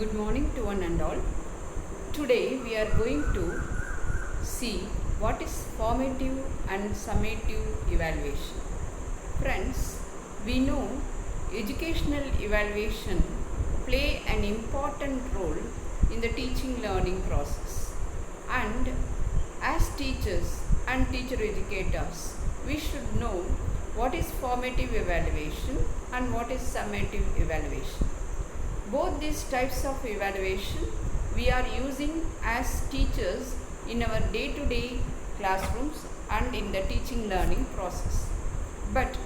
Good morning to one and all. Today we are going to see what is formative and summative evaluation. Friends, we know educational evaluation play an important role in the teaching learning process, and as teachers and teacher educators we should know what is formative evaluation and what is summative evaluation. Both these types of evaluation we are using as teachers in our day-to-day classrooms and in the teaching learning process. But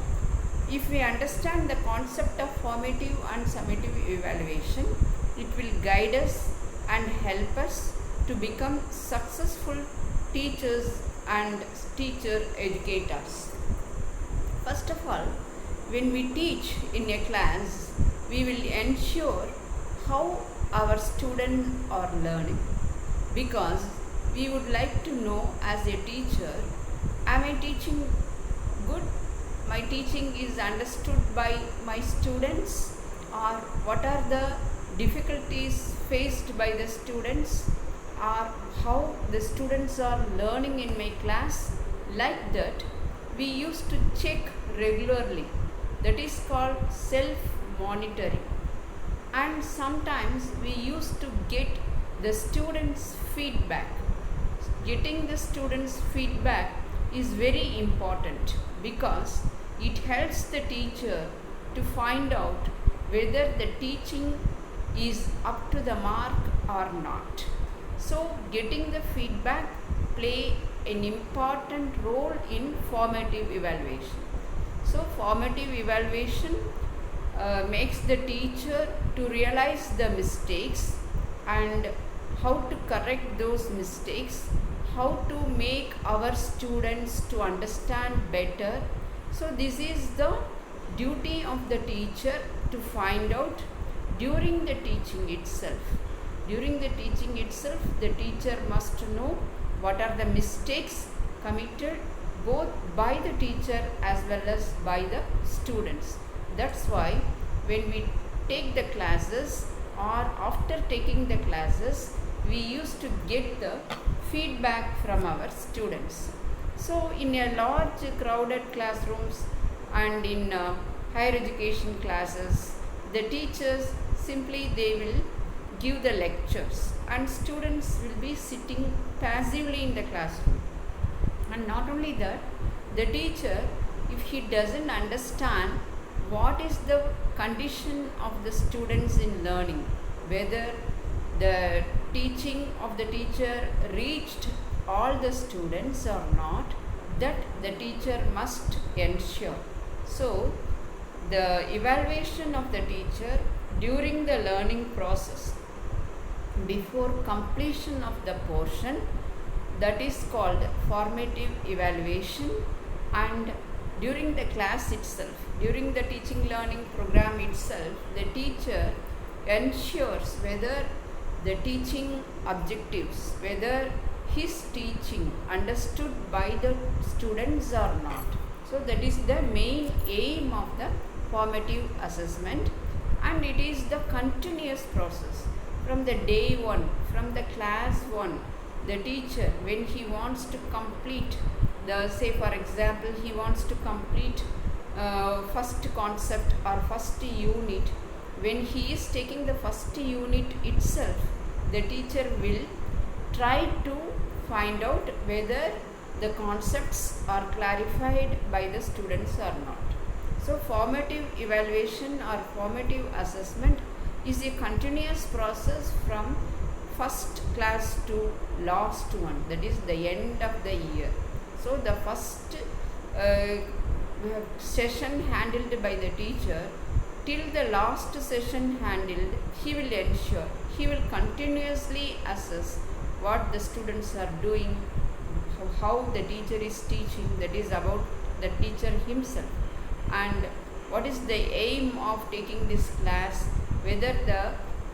if we understand the concept of formative and summative evaluation, it will guide us and help us to become successful teachers and teacher educators. First of all, when we teach in a class, we will ensure how our students are learning, because we would like to know as a teacher, am I teaching good? My teaching is understood by my students, or what are the difficulties faced by the students, or how the students are learning in my class. Like that, we used to check regularly. That is called self-monitoring. And sometimes we used to get the students' feedback. Getting the students' feedback is very important, because it helps the teacher to find out whether the teaching is up to the mark or not. So getting the feedback play an important role in formative evaluation. So formative evaluation makes the teacher to realize the mistakes and how to correct those mistakes, how to make our students to understand better. So this is the duty of the teacher to find out during the teaching itself. During the teaching itself, the teacher must know what are the mistakes committed both by the teacher as well as by the students. That's why when we take the classes, or after taking the classes, we used to get the feedback from our students. So in a large crowded classrooms and in higher education classes, the teachers simply they will give the lectures and students will be sitting passively in the classroom. And not only that, the teacher, if he doesn't understand what is the condition of the students in learning, whether the teaching of the teacher reached all the students or not, that the teacher must ensure. So the evaluation of the teacher during the learning process before completion of the portion, that is called formative evaluation. And during the class itself, during the teaching learning program itself, the teacher ensures whether the teaching objectives, whether his teaching understood by the students or not. So that is the main aim of the formative assessment, and it is the continuous process from the day one, from the class one. The teacher, when he wants to complete the, say for example, he wants to complete first concept or first unit, when he is taking the first unit itself, the teacher will try to find out whether the concepts are clarified by the students or not. So formative evaluation or formative assessment is a continuous process from first class to last one, that is the end of the year. So the first session handled by the teacher till the last session handled, he will ensure, he will continuously assess what the students are doing, how the teacher is teaching, that is about the teacher himself, and what is the aim of taking this class, whether the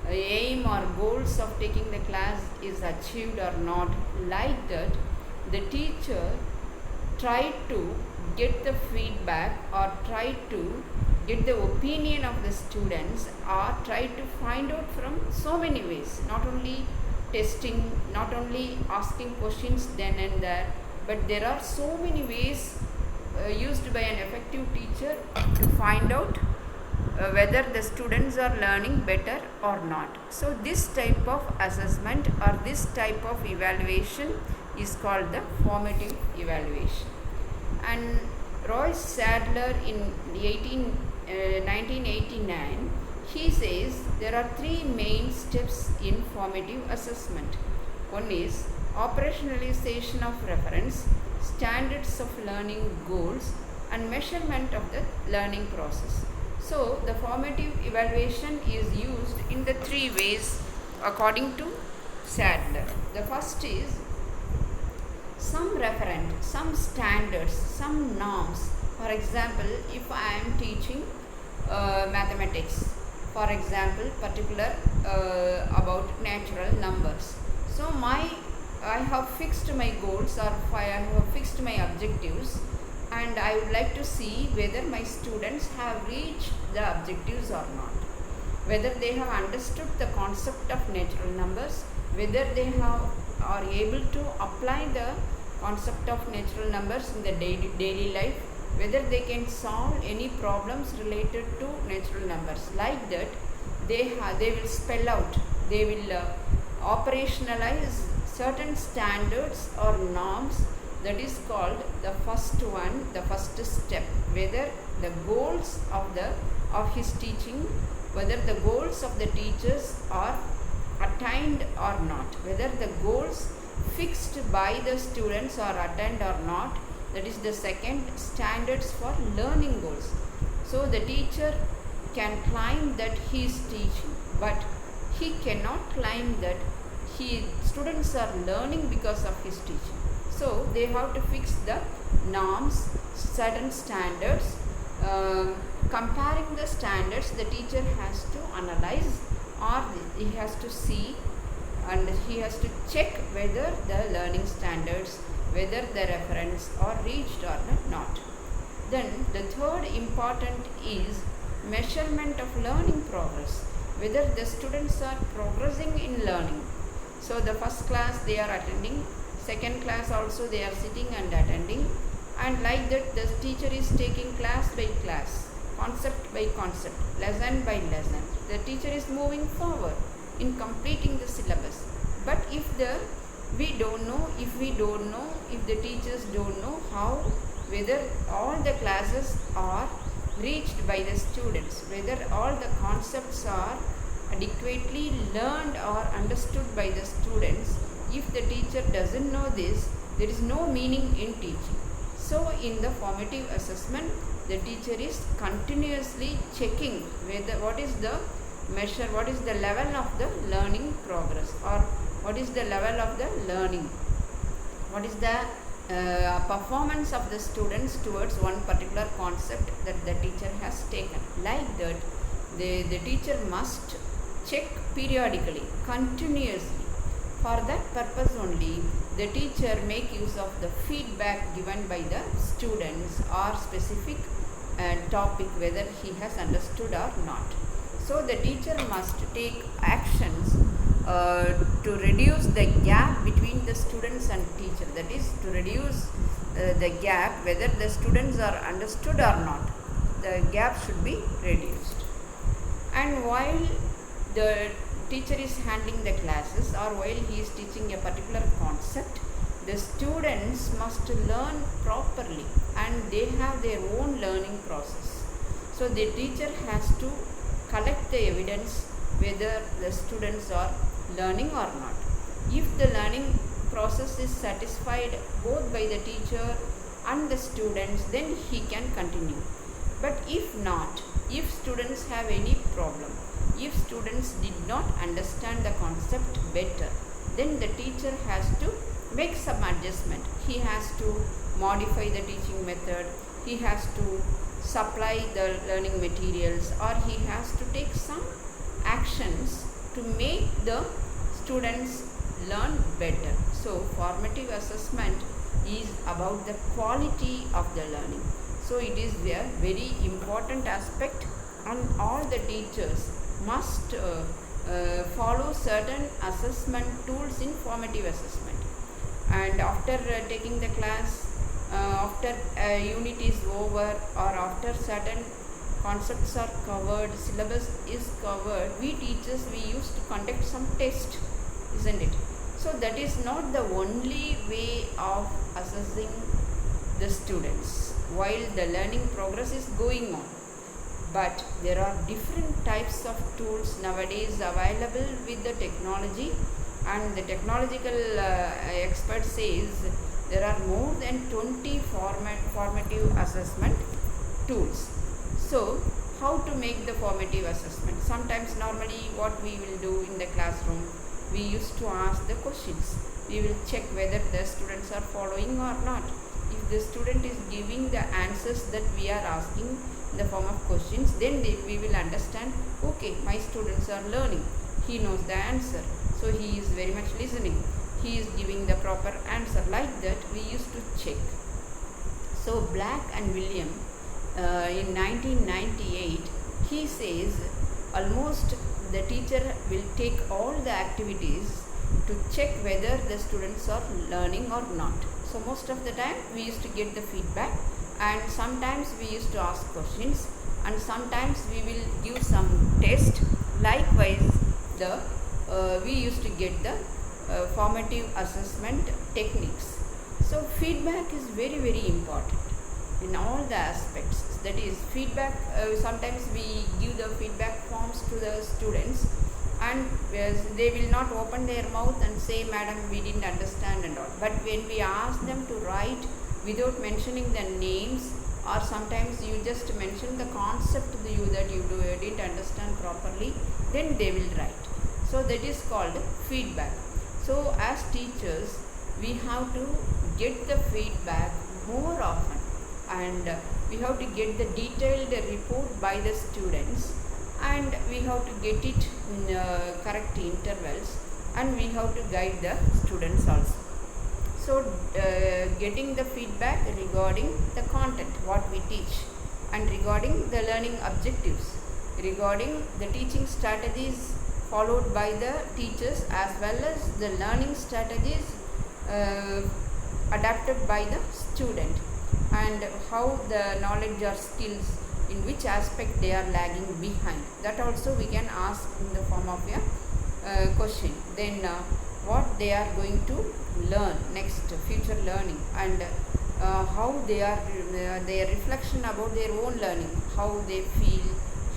aim or goals of taking the class is achieved or not. Like that, the teacher try to get the feedback or try to get the opinion of the students or try to find out from so many ways, not only testing, not only asking questions then and there, but there are so many ways used by an effective teacher to find out whether the students are learning better or not. So this type of assessment or this type of evaluation is called the formative evaluation. And Roy Sadler in 1989, he says there are three main steps in formative assessment. One is operationalization of reference, standards of learning goals, and measurement of the learning process. So the formative evaluation is used in the three ways according to Sadler. The first is some referent, some standards, some norms. For example, if I am teaching mathematics, for example, particular about natural numbers. So I have fixed my goals, or I have fixed my objectives, and I would like to see whether my students have reached the objectives or not, whether they have understood the concept of natural numbers, whether they are able to apply the concept of natural numbers in the daily life, whether they can solve any problems related to natural numbers. Like that, they will spell out, they will operationalize certain standards or norms. That is called the first one, the first step, whether the goals of his teaching, whether the goals of the teachers are attained or not, whether the goals fixed by the students are attained or not. That is the second, standards for learning goals. So the teacher can claim that he is teaching, but he cannot claim that students are learning because of his teaching. So they have to fix the norms, certain standards. Comparing the standards, the teacher has to analyze, or he has to see, and he has to check whether the learning standards, whether the reference are reached or not. Then the third important is measurement of learning progress, whether the students are progressing in learning. So the first class they are attending, second class also they are sitting and attending, and like that the teacher is taking class by class, concept by concept, lesson by lesson. The teacher is moving forward in completing the syllabus. But if we don't know, if the teachers don't know whether all the classes are reached by the students, whether all the concepts are adequately learned or understood by the students, if the teacher doesn't know this, there is no meaning in teaching. So in the formative assessment, the teacher is continuously checking whether what is the level of the learning progress, or what is the level of the learning, what is the performance of the students towards one particular concept that the teacher has taken. Like that, the teacher must check periodically, continuously. For that purpose only, the teacher make use of the feedback given by the students or specific topic, whether he has understood or not. So the teacher must take actions to reduce the gap between the students and teacher. That is, to reduce the gap, whether the students are understood or not. The gap should be reduced. And while the teacher is handling the classes, or while he is teaching a particular concept, the students must learn properly, and they have their own learning process. So the teacher has to collect the evidence whether the students are learning or not. If the learning process is satisfied both by the teacher and the students, then he can continue. But if not, if students have any problem, if students did not understand the concept better, then the teacher has to make some adjustment. He has to modify the teaching method, he has to supply the learning materials, or he has to take some actions to make the students learn better. So formative assessment is about the quality of the learning. So it is a very important aspect, and all the teachers must follow certain assessment tools in formative assessment. And after taking the class, after a unit is over, or after certain concepts are covered, syllabus is covered, we teachers, we used to conduct some test, isn't it? So that is not the only way of assessing the students while the learning progress is going on. But there are different types of tools nowadays available with the technology, and the technological expert says there are more than 20 formative assessment tools. So how to make the formative assessment? Sometimes normally what we will do in the classroom, we used to ask the questions. We will check whether the students are following or not. If the student is giving the answers that we are asking in the form of questions, then we will understand, okay, my students are learning. He knows the answer, so he is very much listening. He is giving the proper answer. Like that we used to check. So Black and William in 1998, he says almost the teacher will take all the activities to check whether the students are learning or not. So most of the time we used to get the feedback, and sometimes we used to ask questions, and sometimes we will give some test. Likewise, we used to get the formative assessment techniques. So feedback is very, very important in all the aspects. That is, feedback, sometimes we give the feedback forms to the students, and they will not open their mouth and say, madam, we didn't understand and all. But when we ask them to write without mentioning the names, or sometimes you just mention the concept that you didn't understand properly, then they will write. So that is called feedback. So as teachers, we have to get the feedback more often, and we have to get the detailed report by the students, and we have to get it in correct intervals, and we have to guide the students also. So getting the feedback regarding the content what we teach, and regarding the learning objectives, regarding the teaching strategies followed by the teachers, as well as the learning strategies adapted by the student, and how the knowledge or skills, in which aspect they are lagging behind. That also we can ask in the form of a question. Then what they are going to learn next, future learning, and how they are their reflection about their own learning, how they feel,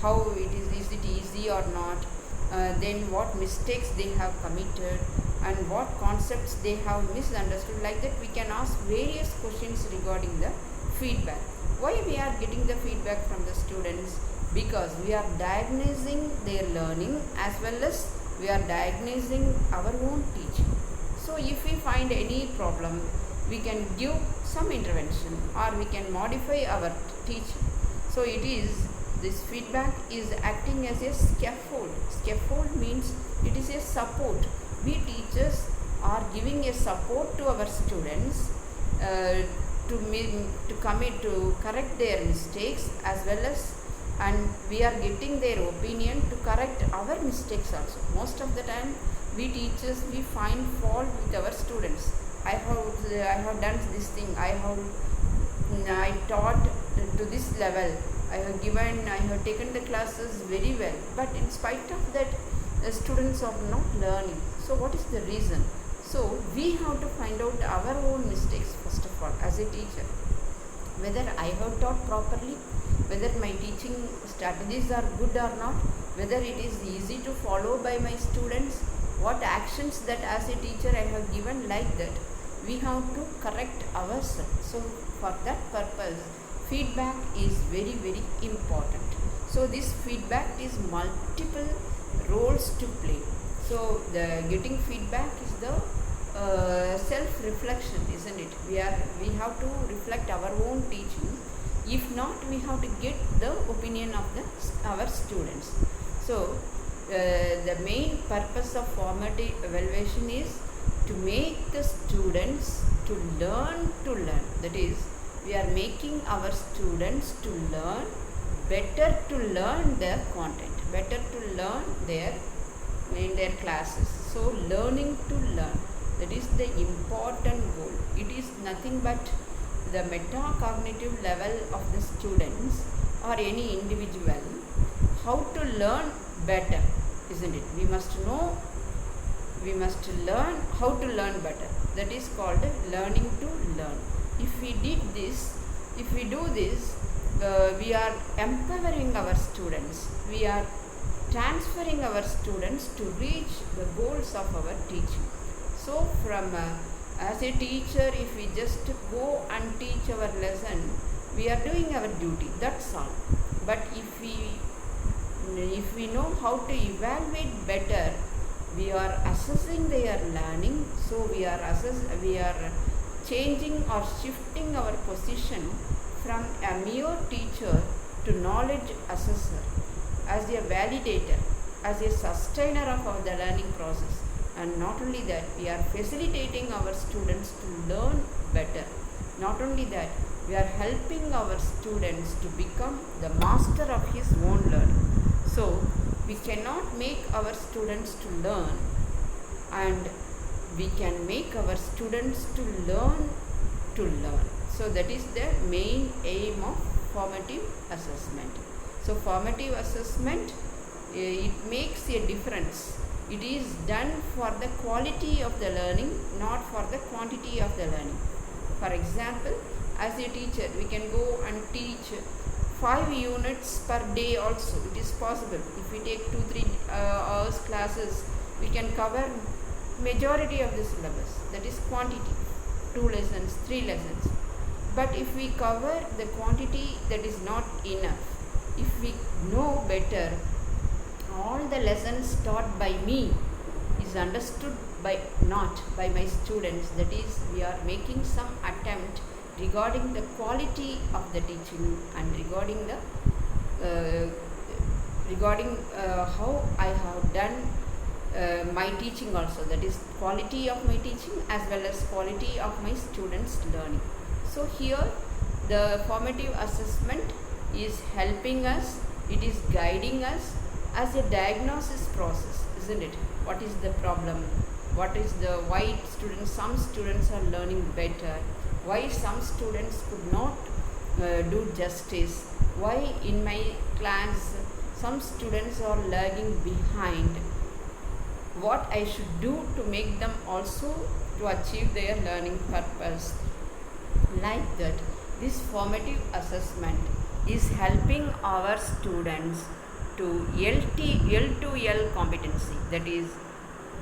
how is it easy or not, then what mistakes they have committed, and what concepts they have misunderstood. Like that we can ask various questions regarding the feedback. Why we are getting the feedback from the students? Because we are diagnosing their learning, as well as we are diagnosing our own teaching. So if we find any problem, we can give some intervention, or we can modify our teaching. So this feedback is acting as a scaffold. Scaffold means it is a support. We teachers are giving a support to our students to correct their mistakes, as well as, and we are getting their opinion to correct our mistakes also. Most of the time we teachers, we find fault with our students. I have done this thing, I taught to this level, I have taken the classes very well, but in spite of that, the students are not learning. So what is the reason? So we have to find out our own mistakes first of all as a teacher. Whether I have taught properly, whether my teaching strategies are good or not, whether it is easy to follow by my students, what actions that as a teacher I have given. Like that we have to correct ourselves. So for that purpose, feedback is very, very important. So this feedback is multiple roles to play. So the getting feedback is the self-reflection, isn't it? We have to reflect our own teaching. If not, we have to get the opinion of our students. So the main purpose of formative evaluation is to make the students to learn. That is, we are making our students to learn better, to learn their content, better to learn their in their classes. So learning to learn, that is the important goal. It is nothing but the metacognitive level of the students or any individual, how to learn better, isn't it? We must know, we must learn how to learn better. That is called learning to learn. If we did this, if we do this, we are empowering our students, we are transferring our students to reach the goals of our teaching. So from as a teacher, if we just go and teach our lesson, we are doing our duty, that's all. But if we know how to evaluate better, we are assessing their learning, so we are changing or shifting our position from a mere teacher to knowledge assessor, as a validator, as a sustainer of the learning process. And not only that, we are facilitating our students to learn better. Not only that, we are helping our students to become the master of his own learning. So we cannot make our students to learn, and we can make our students to learn to learn. So that is the main aim of formative assessment. So formative assessment, it makes a difference. It is done for the quality of the learning, not for the quantity of the learning. For example, as a teacher, we can go and teach 5 units per day also. It is possible. If we take 2-3 hours classes, we can cover majority of the syllabus. That is quantity. 2 lessons, 3 lessons. But if we cover the quantity, that is not enough. If we know better, all the lessons taught by me is understood by not by my students. That is, we are making some attempt regarding the quality of the teaching and regarding how I have done my teaching also. That is quality of my teaching as well as quality of my students' learning. So here the formative assessment is helping us, it is guiding us as a diagnosis process, isn't it? What is the problem? What is the why students? Some students are learning better. Why some students could not do justice? Why in my class some students are lagging behind? What I should do to make them also to achieve their learning purpose? Like that, this formative assessment is helping our students to L2L competency, that is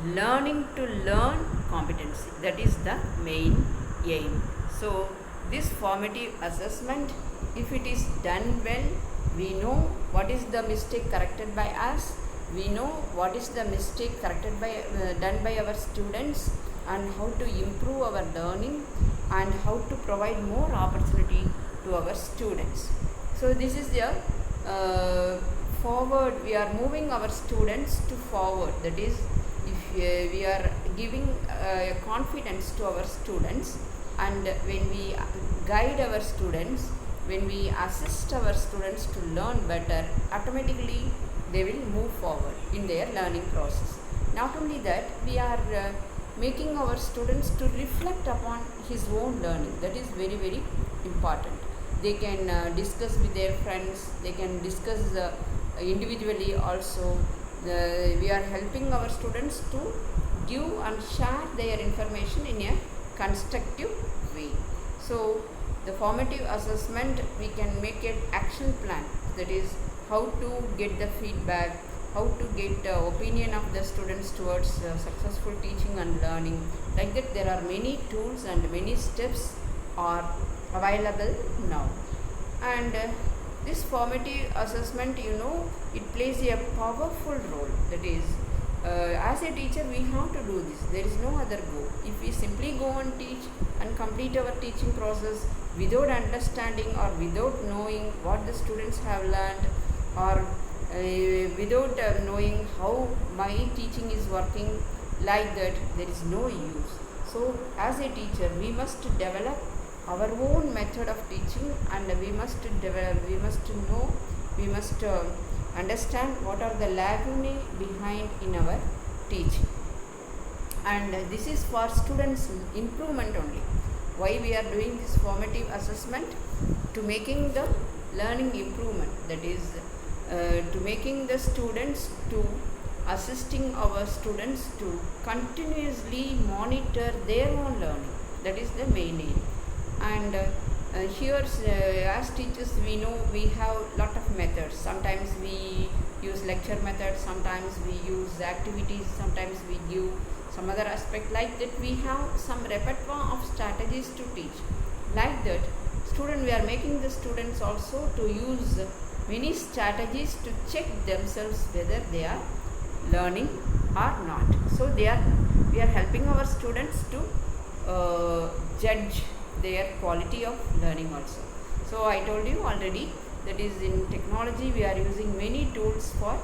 learning to learn competency. That is the main aim. So this formative assessment, if it is done well, we know what is the mistake corrected by us, we know what is the mistake corrected by done by our students, and how to improve our learning and how to provide more opportunity to our students. So this is the forward, we are moving our students to forward. That is, if we are giving confidence to our students, and when we guide our students, when we assist our students to learn better, automatically they will move forward in their learning process. Not only that, we are making our students to reflect upon his own learning. That is very, very important. They can discuss with their friends, they can discuss individually also. We are helping our students to give and share their information in a constructive way. So the formative assessment, we can make an action plan, that is how to get the feedback, how to get the opinion of the students towards successful teaching and learning. Like that, there are many tools and many steps are available now. And this formative assessment, it plays a powerful role. That is, as a teacher, we have to do this. There is no other go. If we simply go and teach and complete our teaching process without understanding or without knowing what the students have learned, or without knowing how my teaching is working, like that, there is no use. So as a teacher, we must develop our own method of teaching, and we must develop, we must know, we must understand what are the lacunae behind in our teaching. And this is for students improvement only. Why we are doing this formative assessment? To making the learning improvement, that is to making the students, to assisting our students to continuously monitor their own learning. That is the main aim. And here as teachers we know we have lot of methods. Sometimes we use lecture methods, sometimes we use activities, sometimes we give some other aspect. Like that we have some repertoire of strategies to teach. Like that we are making the students also to use many strategies to check themselves whether they are learning or not. So we are helping our students to judge their quality of learning also. So I told you already, that is in technology we are using many tools for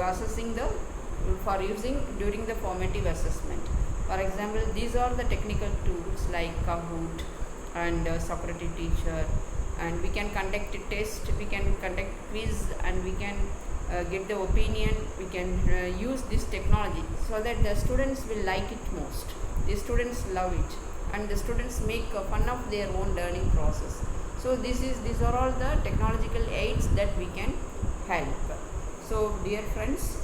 assessing using during the formative assessment. For example, these are the technical tools like Kahoot and Socrates Teacher, and we can conduct a test, we can conduct quiz, and we can get the opinion. We can use this technology so that the students will like it most. The students love it, and the students make fun of their own learning process. So these are all the technological aids that we can help. So dear friends,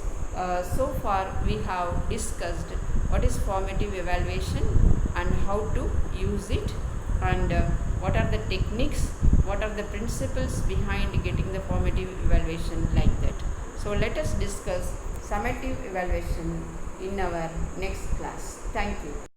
so far we have discussed what is formative evaluation and how to use it, and what are the techniques, what are the principles behind getting the formative evaluation, like that. So let us discuss summative evaluation in our next class. Thank you.